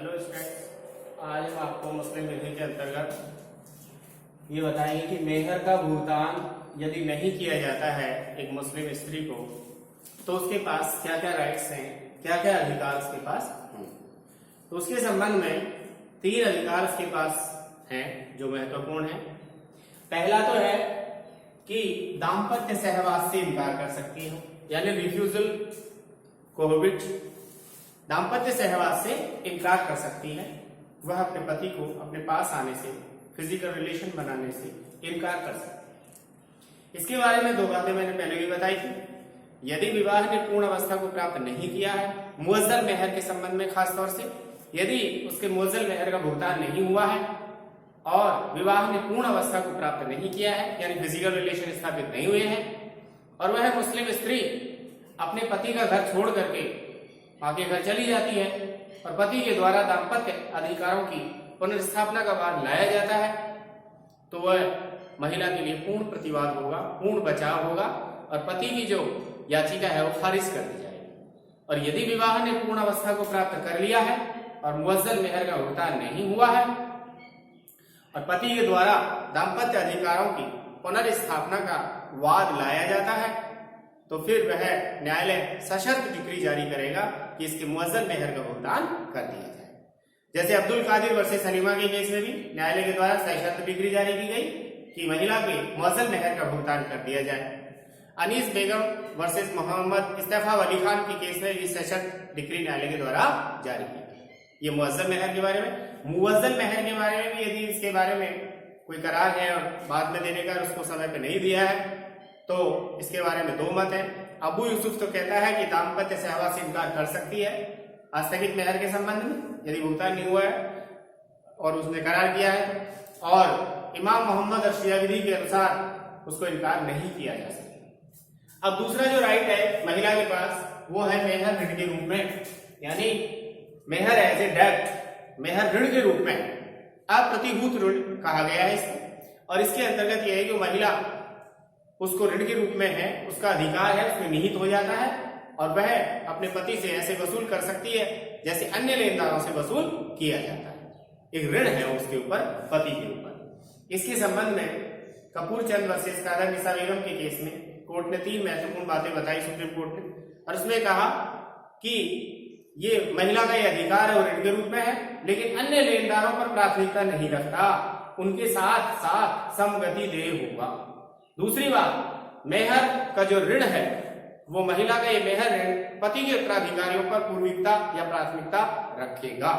Hello students, आज हम आपको मुस्लिम विधि के अंतर्गत ये बताएंगे कि मेहर का भुगतान यदि नहीं किया जाता है एक मुस्लिम स्त्री को तो उसके पास क्या क्या राइट्स हैं, क्या क्या अधिकार उसके पास हैं। तो उसके संबंध में 3 अधिकार उसके पास हैं जो महत्वपूर्ण है। पहला तो है कि दाम्पत्य सहवास से इनकार कर सकती है, यानी रिफ्यूजल कोहबिट, दाम्पत्य सहवास से इनकार कर सकती है। वह अपने पति को अपने पास आने से, फिजिकल रिलेशन बनाने से इनकार कर सकती है। इसके बारे में 2 बातें मैंने पहले भी बताई थी। यदि विवाह ने पूर्ण अवस्था को प्राप्त नहीं किया है, मुअज्जल मेहर के संबंध में खास तौर से यदि उसके मुअज्जल मेहर का भुगतान नहीं हुआ है और विवाह ने पूर्ण अवस्था को प्राप्त नहीं किया है, यानी फिजिकल रिलेशन स्थापित नहीं हुए हैं, और वह मुस्लिम स्त्री अपने पति का घर छोड़ करके मां के घर चली जाती है और पति के द्वारा दाम्पत्य अधिकारों की पुनर्स्थापना का वाद लाया जाता है, तो वह महिला के लिए पूर्ण प्रतिवाद होगा, पूर्ण बचाव होगा और पति की जो याचिका है वो खारिज कर दी जाएगी। और यदि विवाह ने पूर्ण अवस्था को प्राप्त कर लिया है और मुअज्जल मेहर का भुगतान नहीं हुआ है और पति के द्वारा दाम्पत्य अधिकारों की पुनर्स्थापना का वाद लाया जाता है, तो फिर वह न्यायालय सशर्त डिक्री जारी करेगा कि इसके मुअज्जल मेहर का भुगतान कर दिया जाए। जैसे अब्दुल कादिर वर्सेस सलीमा के केस में भी न्यायालय के द्वारा सशर्त डिक्री जारी की गई कि महिला के मुअज्जल मेहर का भुगतान कर दिया जाए। अनीस बेगम वर्सेस मोहम्मद इस्तेफा अली खान के केस में भी सशर्त डिक्री न्यायालय के द्वारा जारी की गई। ये मुअज्जल मेहर के बारे में। मुअज्जल मेहर के बारे में भी यदि इसके बारे में कोई करार है और बाद में देने का उसको समय पे नहीं दिया है तो इसके बारे में 2 मत है। अबू यूसुफ तो कहता है कि दाम्पत्य सहवास से इनकार कर सकती है आस्थगित मेहर के संबंध में यदि भुगतान नहीं हुआ है और उसने करार किया है, और इमाम मोहम्मद अर्शिया विधि के अनुसार उसको इनकार नहीं किया जा सकता। अब दूसरा जो राइट है महिला के पास वो है मेहर ऋण के रूप में, यानी मेहर एज ए डेब्ट, मेहर ऋण के रूप में, अप्रतिभूत ऋण कहा गया है इसको। और इसके अंतर्गत यह है कि महिला उसको ऋण के रूप में है, उसका अधिकार है, उसमें निहित हो जाता है और वह अपने पति से ऐसे वसूल कर सकती है जैसे अन्य लेनदारों से वसूल किया जाता है। एक ऋण है उसके ऊपर, पति के ऊपर। इसके संबंध में कपूर चंद वर्सेस कादर निसा बेगम के केस में कोर्ट ने 3 महत्वपूर्ण बातें बताई सुप्रीम कोर्ट ने, और उसमें कहा कि ये महिला का ये अधिकार है और ऋण के रूप में है, लेकिन अन्य लेनदारों पर प्राथमिकता नहीं रखता, उनके साथ साथ समगति देय होगा। दूसरी बात, मेहर का जो ऋण है वो महिला का ये मेहर ऋण पति के उत्तराधिकारियों पर पूर्विकता या प्राथमिकता रखेगा।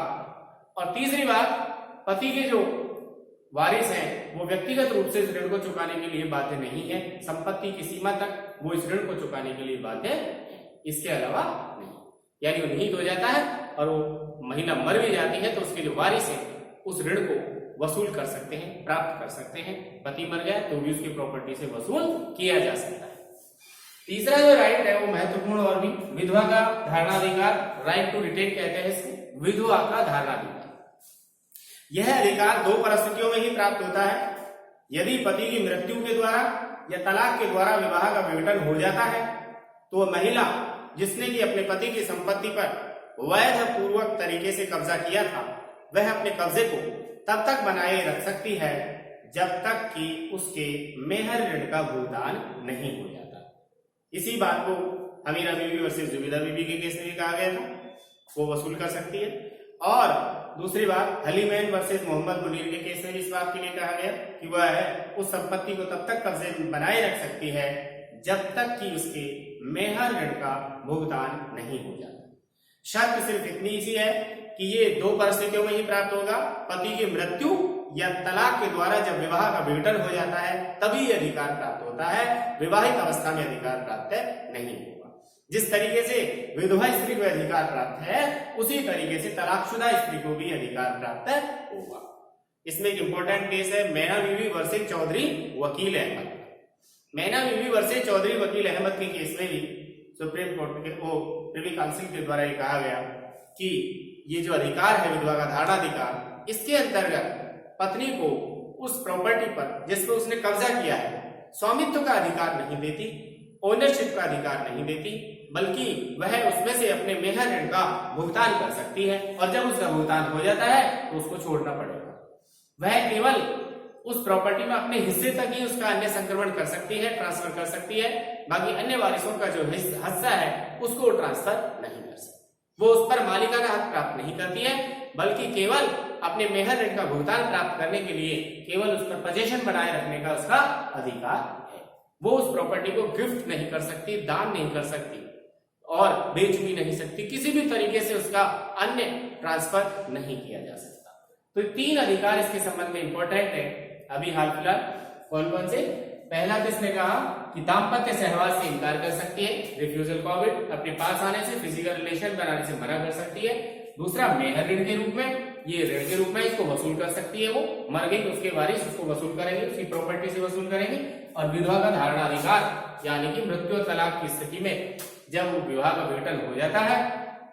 और तीसरी बात, पति के जो वारिस हैं वो व्यक्तिगत रूप से इस ऋण को चुकाने के लिए बाध्य नहीं है, संपत्ति की सीमा तक वो इस ऋण को चुकाने के लिए बाध्य है, इसके अलावा नहीं। यानी वो निहित हो जाता है और वो महिला मर भी जाती है तो उसके जो वारिस है उस ऋण को वसूल कर सकते हैं, प्राप्त कर सकते हैं। पति मर गया तो भी उसकी प्रॉपर्टी से वसूल किया जा सकता है। तीसरा जो राइट है वो महत्वपूर्ण और भी, विधवा का धारणाधिकार, राइट टू रिटेन कहते हैं इसको, विधवा का धारणाधिकार। यह अधिकार 2 परिस्थितियों में ही प्राप्त होता है। यदि पति की मृत्यु के द्वारा या तलाक के द्वारा विवाह का विघटन हो जाता है तो वह महिला जिसने कि अपने पति की संपत्ति पर वैध पूर्वक तरीके से कब्जा किया था वह अपने कब्जे को तब तक बनाए रख सकती है जब तक कि उसके मेहर ऋण का भुगतान नहीं हो जाता। इसी बात को अमीरा बीबी वर्सेस जुबैदा बीबी के केस में भी कहा गया था, वो वसूल कर सकती है। और दूसरी बात, हलीमैन वर्सेस मोहम्मद मुनीर के केस में इस बात के लिए कहा गया कि वह उस संपत्ति को तब तक कब्जे में बनाए रख सकती है जब तक कि उसके मेहर ऋण का भुगतान नहीं हो जाता। शर्त सिर्फ इतनी सी है कि ये 2 परिस्थितियों में ही प्राप्त होगा, पति की मृत्यु या तलाक के द्वारा जब विवाह का विघटन हो जाता है तभी ये अधिकार प्राप्त होता है, विवाहित अवस्था में अधिकार प्राप्त नहीं होगा। जिस तरीके से विधवा स्त्री को अधिकार प्राप्त है उसी तरीके से तलाकशुदा स्त्री को भी अधिकार प्राप्त होगा। इसमें एक इंपॉर्टेंट केस है मैना बीबी वर्सेस चौधरी वकील अहमद। मैना बीबी वर्सेस चौधरी वकील अहमद के केस में भी सुप्रीम कोर्ट के प्रिवी काउंसिल के द्वारा ये कहा गया कि ये जो अधिकार है विधवा का धारणाधिकार, इसके अंतर्गत पत्नी को उस प्रॉपर्टी पर जिस पर उसने कब्जा किया है स्वामित्व का अधिकार नहीं देती, ओनरशिप का अधिकार नहीं देती, बल्कि वह उसमें से अपने मेहर ऋण का भुगतान कर सकती है, और जब उसका भुगतान हो जाता है तो उसको छोड़ना पड़ेगा। वह केवल उस प्रॉपर्टी में अपने हिस्से तक ही उसका अन्य संक्रमण कर सकती है, ट्रांसफर कर सकती है, बाकी अन्य वारिसों का जो हिस्सा है उसको ट्रांसफर नहीं कर सकती। वो उस पर मालिकाना हक प्राप्त नहीं करती है, बल्कि केवल अपने मेहर ऋण का भुगतान प्राप्त करने के लिए केवल उस पर पोजीशन बनाए रखने का उसका अधिकार है। वो उस प्रॉपर्टी को गिफ्ट नहीं कर सकती, दान नहीं कर सकती और बेच भी नहीं सकती, किसी भी तरीके से उसका अन्य ट्रांसफर नहीं किया जा सकता। तो 3 अधिकार इसके संबंध में इंपॉर्टेंट है अभी हाल फिलहाल। कौन कौन से? पहला किसने कहा कि दाम्पत्य सहवास से इनकार कर सकती है, रिफ्यूजल कॉविड, अपने पास आने से, फिजिकल रिलेशन बनाने से मना कर सकती है। दूसरा मेहर ऋण के रूप में, ये ऋण के रूप में इसको वसूल कर सकती है, वो मर गई तो उसके वारिस उसको वसूल करेंगे, उसकी प्रॉपर्टी से वसूल करेंगे। और विधवा का धारणा अधिकार, यानी कि मृत्यु और तलाक की स्थिति में जब वो विवाह का विघटन हो जाता है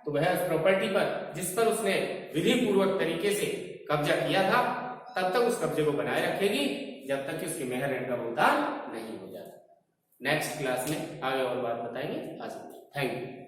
तो वह उस प्रॉपर्टी पर जिस पर उसने विधि पूर्वक तरीके से कब्जा किया था तब तक उस कब्जे को बनाए रखेगी जब तक कि उसके मेहर ऋण का भुगतान नहीं हो जाता। नेक्स्ट क्लास में आगे और बात बताएंगे। आज थैंक यू।